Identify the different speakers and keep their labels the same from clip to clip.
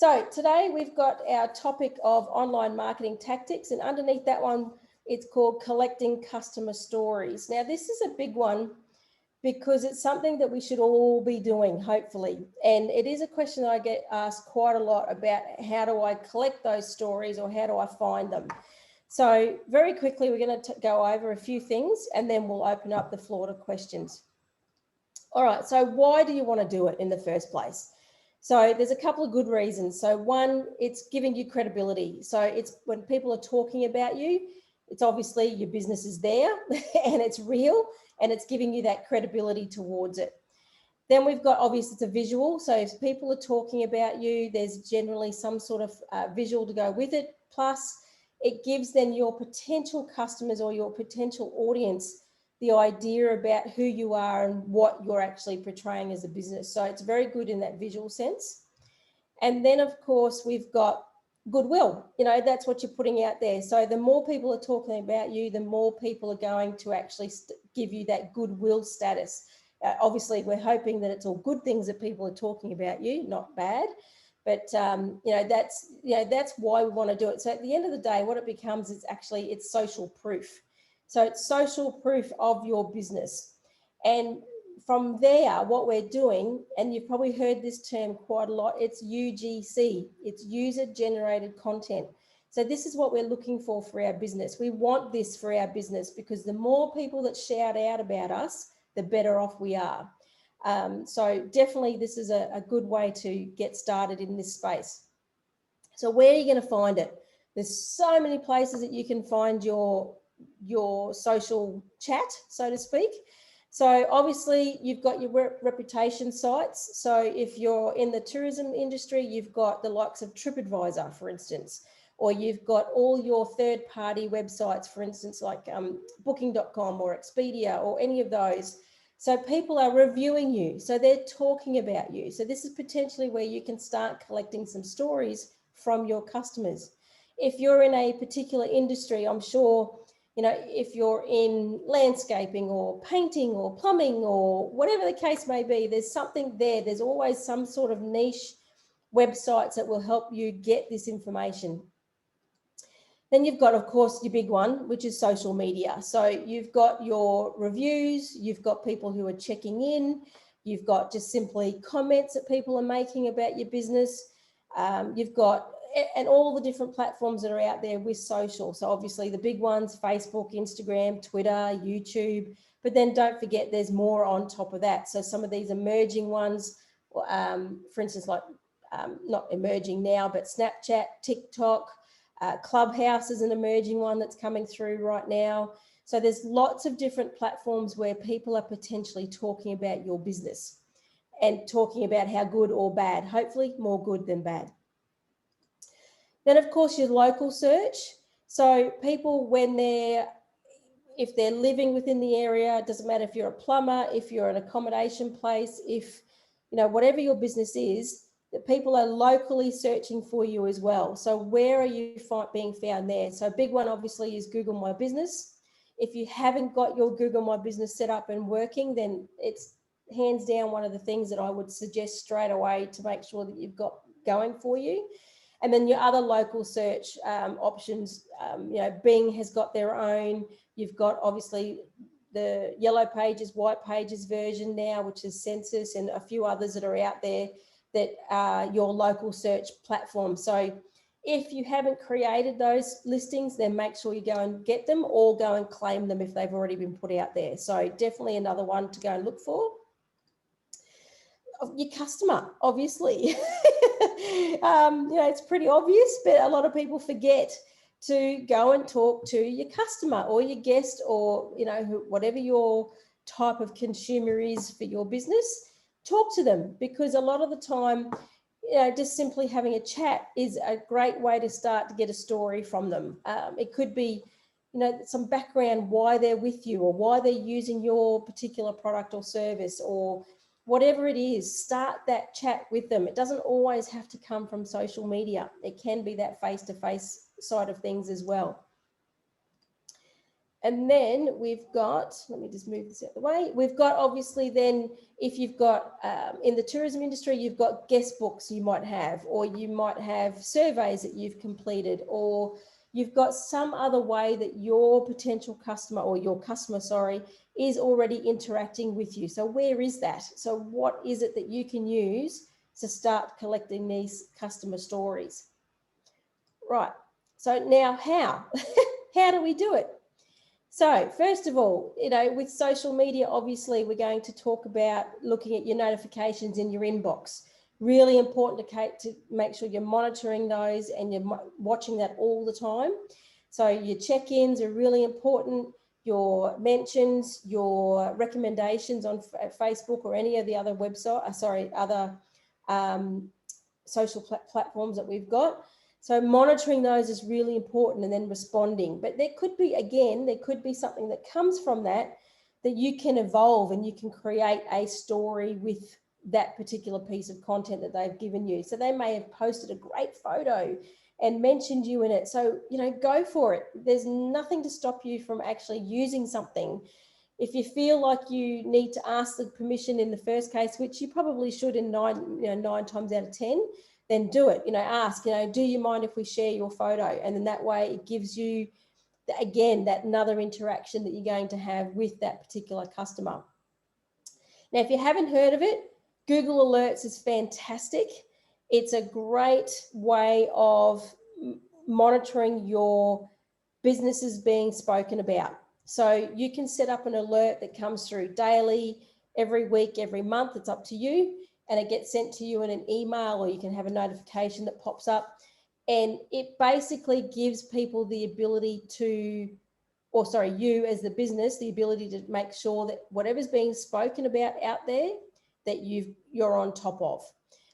Speaker 1: So today we've got our topic of online marketing tactics, and underneath that one, it's called collecting customer stories. Now, this is a big one because it's something that we should all be doing, hopefully. And it is a question that I get asked quite a lot about: how do I collect those stories, or how do I find them? So very quickly, we're going to go over a few things and then we'll open up the floor to questions. All right, so why do you want to do it in the first place? So there's a couple of good reasons. So one, it's giving you credibility. So it's when people are talking about you, it's obviously your business is there and it's real, and it's giving you that credibility towards it. Then we've got, obviously, it's a visual. So if people are talking about you, there's generally some sort of visual to go with it. Plus, it gives then your potential customers or your potential audience the idea about who you are and what you're actually portraying as a business. So it's very good in that visual sense. And then, of course, we've got goodwill. You know, that's what you're putting out there. So the more people are talking about you, the more people are going to actually give you that goodwill status. Obviously, we're hoping that it's all good things that people are talking about you, not bad. But that's why we want to do it. So at the end of the day, what it becomes is actually it's social proof. So it's social proof of your business. And from there, what we're doing, and you've probably heard this term quite a lot, it's UGC, it's user generated content. So this is what we're looking for our business. We want this for our business because the more people that shout out about us, the better off we are. So definitely this is a good way to get started in this space. So where are you going to find it? There's so many places that you can find your social chat, so to speak. So obviously you've got your reputation sites. So if you're in the tourism industry, you've got the likes of TripAdvisor, for instance, or you've got all your third-party websites, for instance, like booking.com or Expedia or any of those. So people are reviewing you. So they're talking about you. So this is potentially where you can start collecting some stories from your customers. If you're in a particular industry, I'm sure, you know, if you're in landscaping or painting or plumbing or whatever the case may be, there's something there. There's always some sort of niche websites that will help you get this information. Then you've got, of course, your big one, which is social media. So you've got your reviews, you've got people who are checking in, you've got just simply comments that people are making about your business. You've got, and all the different platforms that are out there with social. So obviously the big ones, Facebook, Instagram, Twitter, YouTube, but then don't forget there's more on top of that. So some of these emerging ones, for instance, like not emerging now, but Snapchat, TikTok, Clubhouse is an emerging one that's coming through right now. So there's lots of different platforms where people are potentially talking about your business and talking about how good or bad, hopefully more good than bad. Then, of course, your local search. So people, if they're living within the area, it doesn't matter if you're a plumber, if you're an accommodation place, if, you know, whatever your business is, that people are locally searching for you as well. So where are you being found there? So a big one obviously is Google My Business. If you haven't got your Google My Business set up and working, then it's hands down one of the things that I would suggest straight away to make sure that you've got going for you. And then your other local search options, you know, Bing has got their own. You've got obviously the Yellow Pages, White Pages version now, which is Census, and a few others that are out there that are your local search platform. So if you haven't created those listings, then make sure you go and get them or go and claim them if they've already been put out there. So definitely another one to go and look for. Your customer, obviously. You know, it's pretty obvious, but a lot of people forget to go and talk to your customer or your guest, or, you know, whatever your type of consumer is for your business. Talk to them, because a lot of the time, you know, just simply having a chat is a great way to start to get a story from them. It could be, you know, some background why they're with you or why they're using your particular product or service, or whatever it is. Start that chat with them. It doesn't always have to come from social media. It can be that face-to-face side of things as well. And then we've got, let me just move this out of the way. We've got obviously then, if you've got in the tourism industry, you've got guest books you might have, or you might have surveys that you've completed, or you've got some other way that your potential customer, or your customer, sorry, is already interacting with you. So where is that? So what is it that you can use to start collecting these customer stories? Right. So now how? How do we do it? So first of all, with social media, obviously we're going to talk about looking at your notifications in your inbox. Really important to make sure you're monitoring those and you're watching that all the time. So your check-ins are really important. Your mentions, your recommendations on Facebook or any of the other other social platforms that we've got. So monitoring those is really important, and then responding. But there could be something that comes from that you can evolve, and you can create a story with that particular piece of content that they've given you. So they may have posted a great photo and mentioned you in it. So, go for it. There's nothing to stop you from actually using something. If you feel like you need to ask the permission in the first case, which you probably should in 9 times out of 10, then do it. Ask, do you mind if we share your photo? And then that way it gives you, again, that another interaction that you're going to have with that particular customer. Now, if you haven't heard of it, Google Alerts is fantastic. It's a great way of monitoring your businesses being spoken about. So you can set up an alert that comes through daily, every week, every month. It's up to you. And it gets sent to you in an email, or you can have a notification that pops up. And it basically gives people the ability to, you as the business, the ability to make sure that whatever's being spoken about out there, that you're on top of.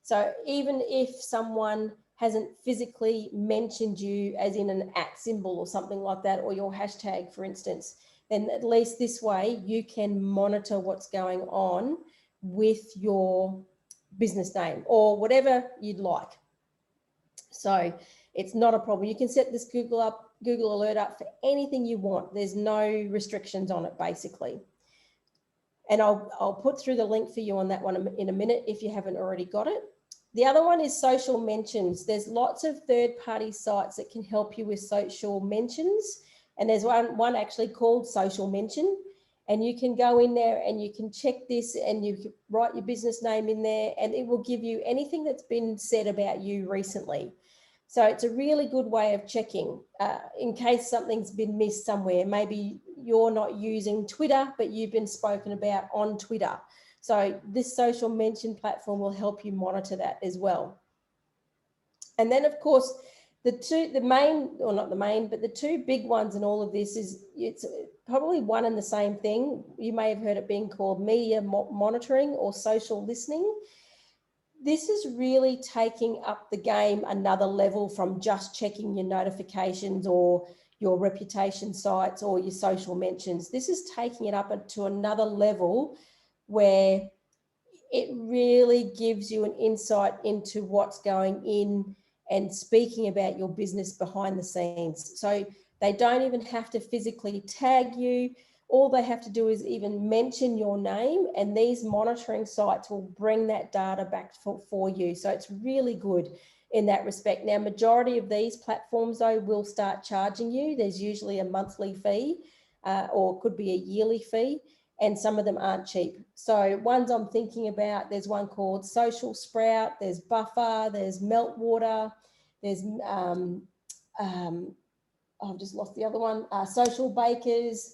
Speaker 1: So even if someone hasn't physically mentioned you as in an @ symbol or something like that, or your hashtag, for instance, then at least this way you can monitor what's going on with your business name or whatever you'd like. So it's not a problem. You can set this Google Alert up for anything you want. There's no restrictions on it, basically. And I'll put through the link for you on that one in a minute if you haven't already got it. The other one is social mentions. There's lots of third-party sites that can help you with social mentions. And there's one actually called Social Mention. And you can go in there and you can check this, and you can write your business name in there, and it will give you anything that's been said about you recently. So it's a really good way of checking in case something's been missed somewhere. Maybe you're not using Twitter, but you've been spoken about on Twitter. So this social mention platform will help you monitor that as well. And then, of course, the two big ones in all of this is, it's probably one and the same thing. You may have heard it being called media monitoring or social listening. This is really taking up the game another level from just checking your notifications or your reputation sites or your social mentions. This is taking it up to another level where it really gives you an insight into what's going in and speaking about your business behind the scenes. So they don't even have to physically tag you. All they have to do is even mention your name, and these monitoring sites will bring that data back for you. So it's really good in that respect. Now, majority of these platforms, though, will start charging you. There's usually a monthly fee or could be a yearly fee, and some of them aren't cheap. So ones I'm thinking about, there's one called Social Sprout, there's Buffer, there's Meltwater, there's, I've just lost the other one, Social Bakers,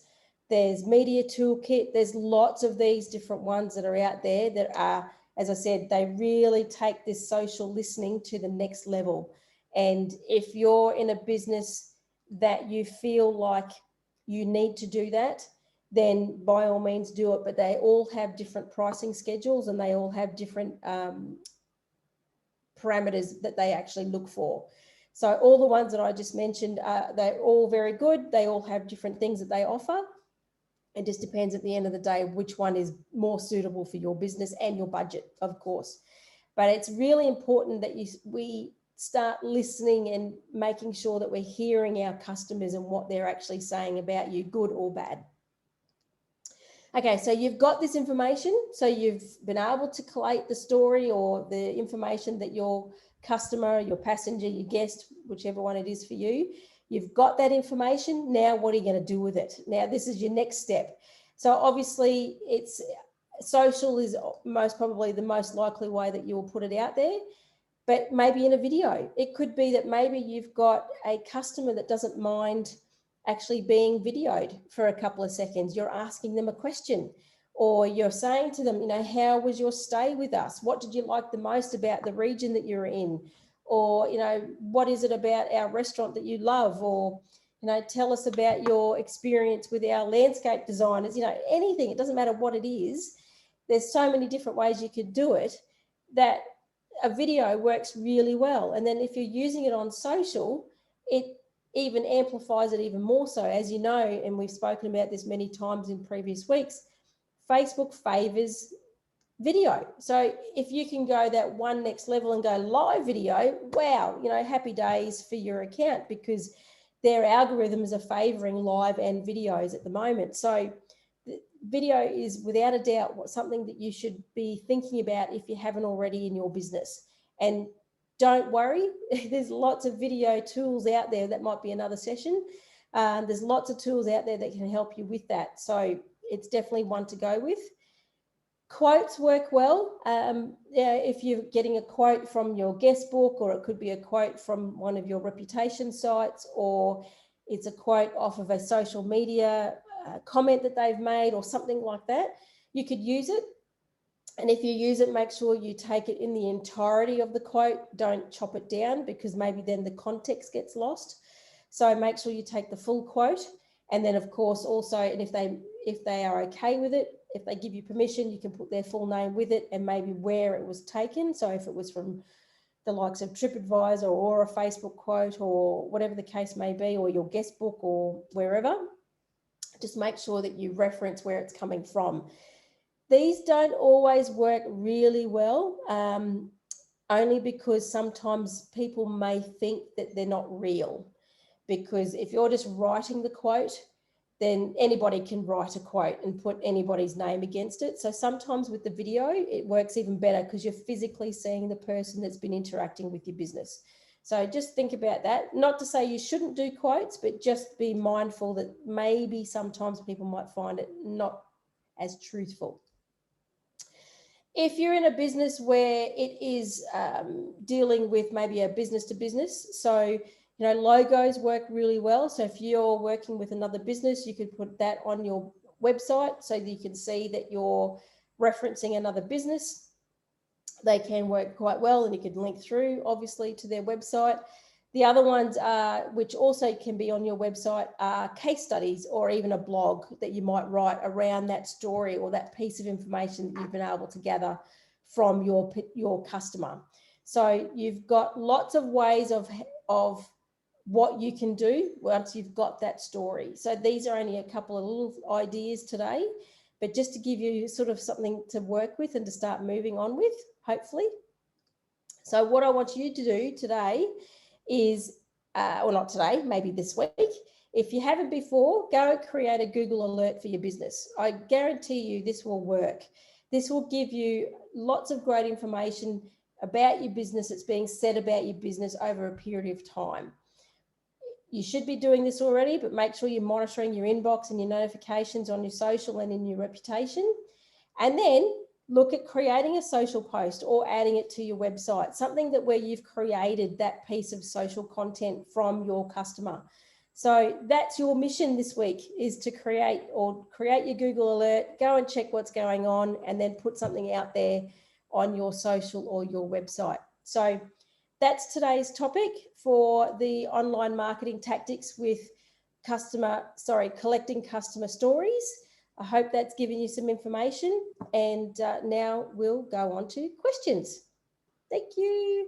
Speaker 1: there's Media Toolkit. There's lots of these different ones that are out there that are, as I said, they really take this social listening to the next level. And if you're in a business that you feel like you need to do that, then by all means do it. But they all have different pricing schedules, and they all have different parameters that they actually look for. So all the ones that I just mentioned, they're all very good. They all have different things that they offer. It just depends at the end of the day which one is more suitable for your business and your budget, of course. But it's really important that we start listening and making sure that we're hearing our customers and what they're actually saying about you, good or bad. Okay, so you've got this information. So you've been able to collate the story or the information that your customer, your passenger, your guest, whichever one it is for you, you've got that information. Now, what are you going to do with it? Now, this is your next step. So obviously, social is most probably the most likely way that you will put it out there, but maybe in a video. It could be that maybe you've got a customer that doesn't mind actually being videoed for a couple of seconds. You're asking them a question, or you're saying to them, how was your stay with us? What did you like the most about the region that you're in? Or, what is it about our restaurant that you love? Or, tell us about your experience with our landscape designers, anything. It doesn't matter what it is. There's so many different ways you could do it that a video works really well. And then if you're using it on social, it even amplifies it even more so. As you know, and we've spoken about this many times in previous weeks, Facebook favors video. So if you can go that one next level and go live video, wow, happy days for your account, because their algorithms are favoring live and videos at the moment. So video is without a doubt something that you should be thinking about if you haven't already in your business. And don't worry, there's lots of video tools out there. That might be another session. There's lots of tools out there that can help you with that. So it's definitely one to go with. Quotes work well. If you're getting a quote from your guest book, or it could be a quote from one of your reputation sites, or it's a quote off of a social media comment that they've made or something like that, you could use it. And if you use it, make sure you take it in the entirety of the quote. Don't chop it down, because maybe then the context gets lost. So make sure you take the full quote. And then, of course, also, and if they are okay with it, if they give you permission, you can put their full name with it and maybe where it was taken. So if it was from the likes of TripAdvisor or a Facebook quote or whatever the case may be, or your guest book or wherever, just make sure that you reference where it's coming from. These don't always work really well, only because sometimes people may think that they're not real. Because if you're just writing the quote, then anybody can write a quote and put anybody's name against it. So sometimes with the video, it works even better because you're physically seeing the person that's been interacting with your business. So just think about that. Not to say you shouldn't do quotes, but just be mindful that maybe sometimes people might find it not as truthful. If you're in a business where it is dealing with maybe a business to business, so logos work really well. So if you're working with another business, you could put that on your website so that you can see that you're referencing another business. They can work quite well, and you could link through, obviously, to their website. The other ones, which also can be on your website, are case studies or even a blog that you might write around that story or that piece of information that you've been able to gather from your customer. So you've got lots of ways of what you can do once you've got that story. So these are only a couple of little ideas today, but just to give you sort of something to work with and to start moving on with, hopefully. So what I want you to do today is, or not today, maybe this week, if you haven't before, go and create a Google alert for your business. I guarantee you this will work. This will give you lots of great information about your business that's being said about your business over a period of time. You should be doing this already, but make sure you're monitoring your inbox and your notifications on your social and in your reputation. And then look at creating a social post or adding it to your website, something that where you've created that piece of social content from your customer. So that's your mission this week, is to create your Google alert, go and check what's going on, and then put something out there on your social or your website. So that's today's topic for the online marketing tactics with collecting customer stories. I hope that's given you some information, and now we'll go on to questions. Thank you.